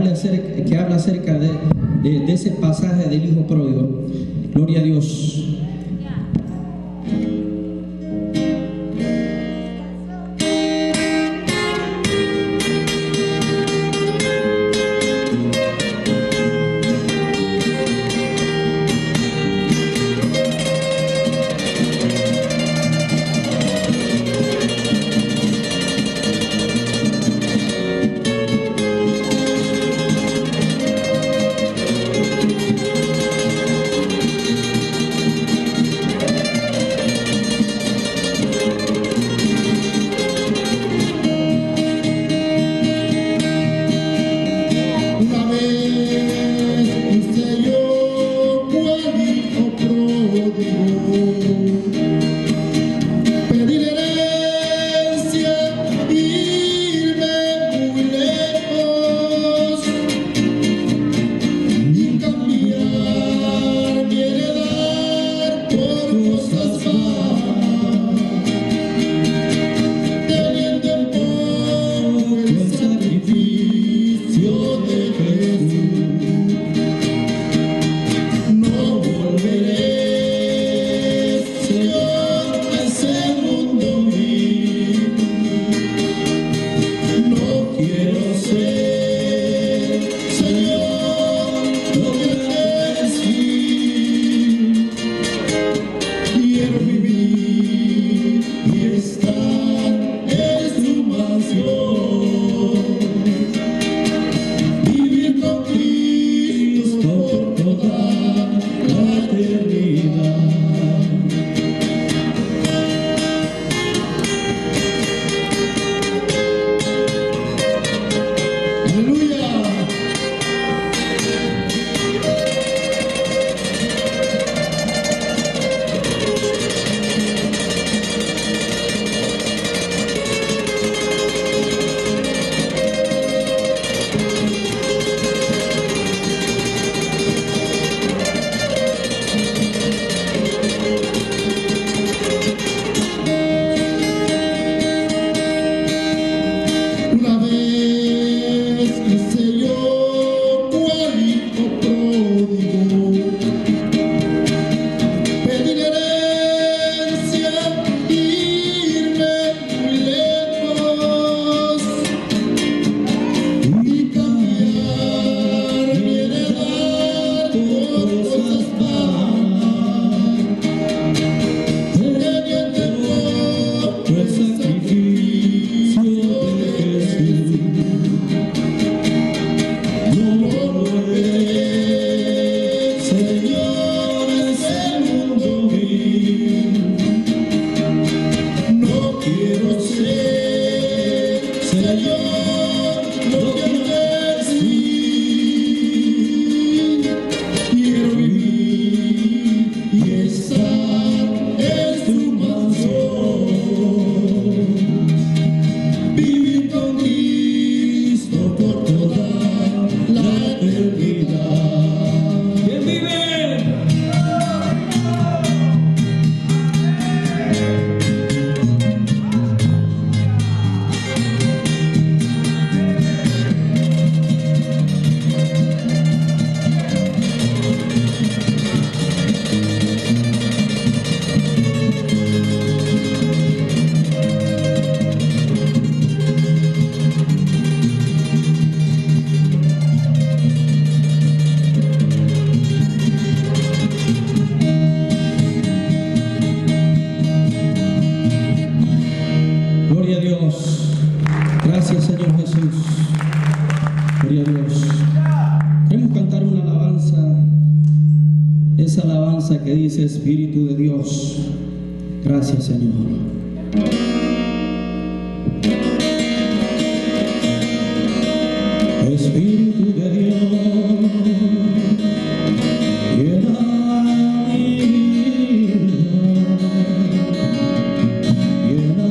que habla acerca de ese pasaje del hijo pródigo. Gloria a Dios. Gracias, Señor Jesús. Gloria a Dios. Queremos cantar una alabanza, esa alabanza que dice: Espíritu de Dios. Gracias, Señor. Espíritu de Dios, llena mi vida, llena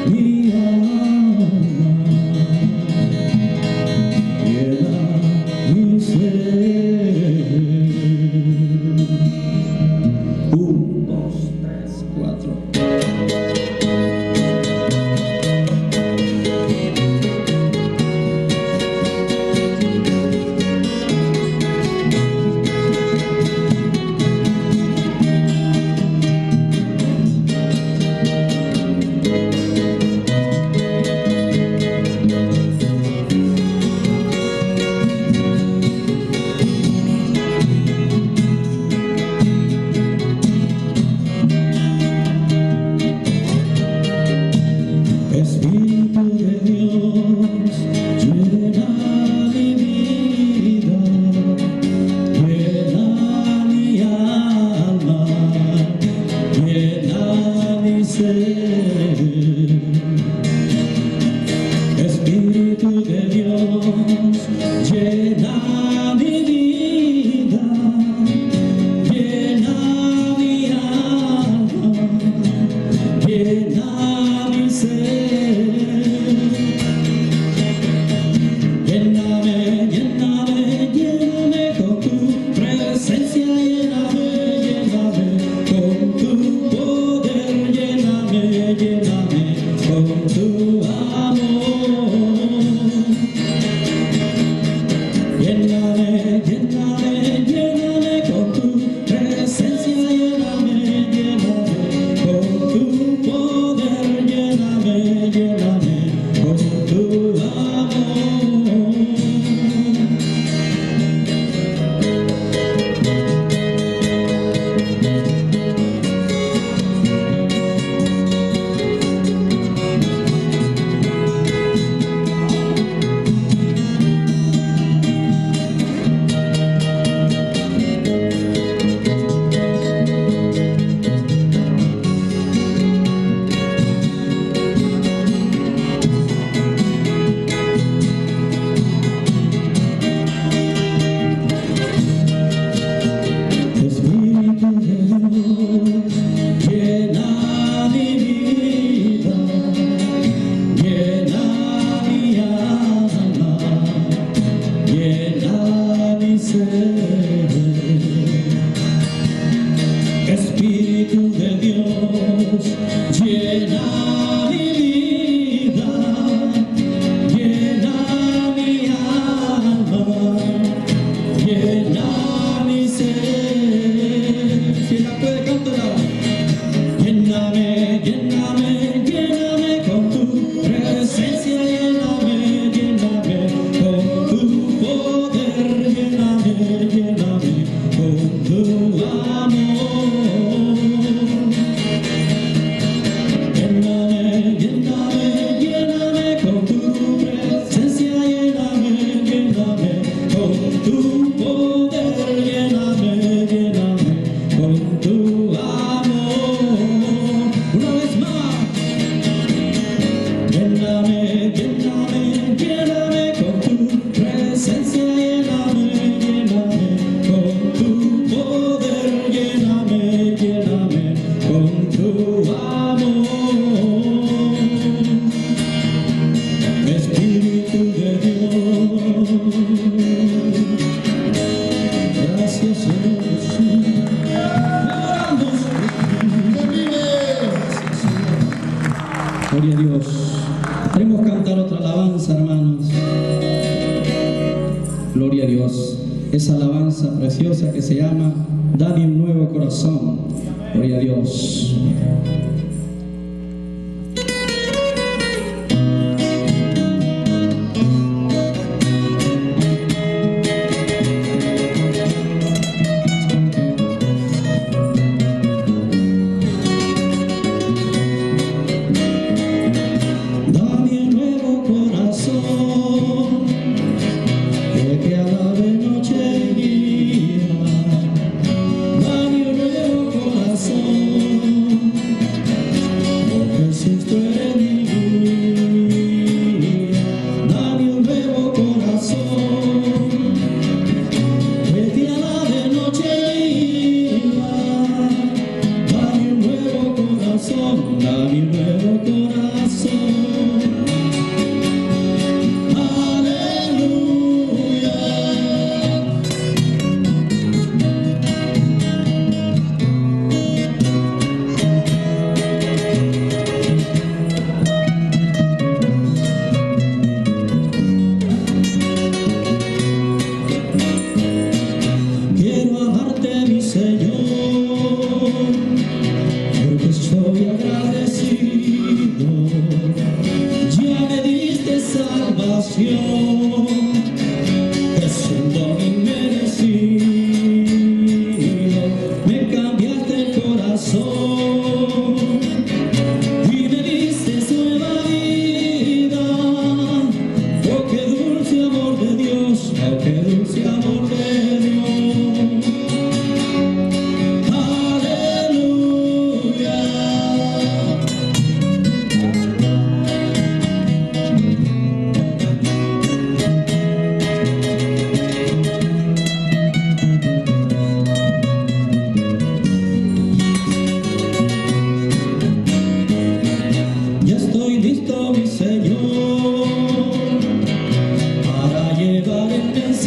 mi alma, llena mi ser. 1, 2, 3, 4. llena mi vida, llena mi alma, llena mi ser. Lléname, lléname, lléname con tu presencia, lléname, lléname con tu poder, lléname, lléname con tu amor. Lléname, lléname, lléname con tu presencia, lléname, lléname con tu poder, lléname, lléname con tu amor. Espíritu de Dios, llena mi vida, llena mi alma, llena mi ser. Si la puede cantar, lléname, lléname, lléname con tu presencia, lléname, lléname con tu poder, lléname, lléname con tu amor. Gloria a Dios. Queremos cantar otra alabanza, hermanos. Gloria a Dios. Esa alabanza preciosa que se llama Dame un nuevo corazón. Gloria a Dios.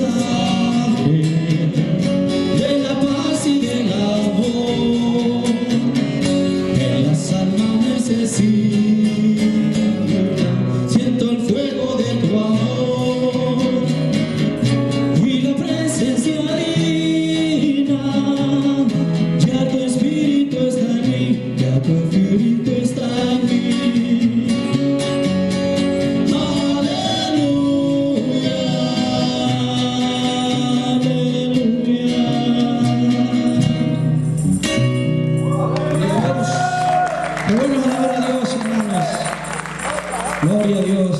mensaje de la paz y del amor que las almas necesitan. Siento el fuego de tu amor y la presencia divina. Ya tu espíritu está en mí, ya tu espíritu está en mí. Qué bueno alabar a Dios, hermanos. Gloria a Dios.